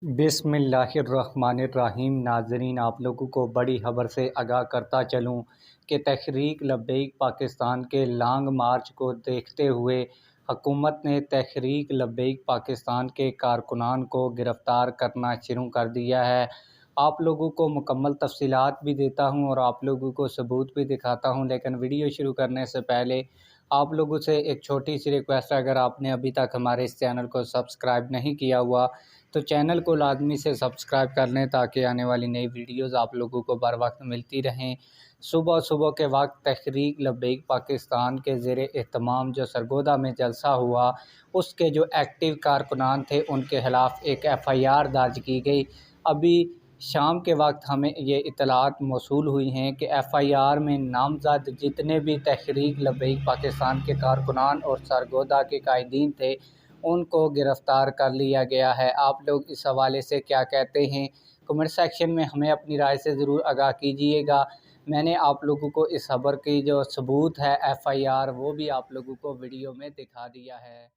بسم اللہ الرحمن الرحیم۔ ناظرین، آپ لوگوں کو بڑی خبر سے آگاہ کرتا چلوں کہ تحریک لبیک پاکستان کے لانگ مارچ کو دیکھتے ہوئے حکومت نے تحریک لبیک پاکستان کے کارکنان کو گرفتار کرنا شروع کر دیا ہے۔ آپ لوگوں کو مکمل تفصیلات بھی دیتا ہوں اور آپ لوگوں کو ثبوت بھی دکھاتا ہوں، لیکن ویڈیو شروع کرنے سے پہلے آپ لوگوں سے ایک چھوٹی سی ریکویسٹ ہے، اگر آپ نے ابھی تک ہمارے اس چینل کو سبسکرائب نہیں کیا ہوا تو چینل کو لازمی سے سبسکرائب کر لیں تاکہ آنے والی نئی ویڈیوز آپ لوگوں کو بر وقت ملتی رہیں۔ صبح کے وقت تحریک لبیک پاکستان کے زیر اہتمام جو سرگودا میں جلسہ ہوا، اس کے جو ایکٹیو کارکنان تھے ان کے خلاف ایک FIR درج کی گئی۔ ابھی شام کے وقت ہمیں یہ اطلاعات موصول ہوئی ہیں کہ FIR میں نامزد جتنے بھی تحریک لبیک پاکستان کے کارکنان اور سرگودا کے قائدین تھے ان کو گرفتار کر لیا گیا ہے۔ آپ لوگ اس حوالے سے کیا کہتے ہیں؟ کمنٹ سیکشن میں ہمیں اپنی رائے سے ضرور آگاہ کیجیے گا۔ میں نے آپ لوگوں کو اس خبر کی جو ثبوت ہے FIR وہ بھی آپ لوگوں کو ویڈیو میں دکھا دیا ہے۔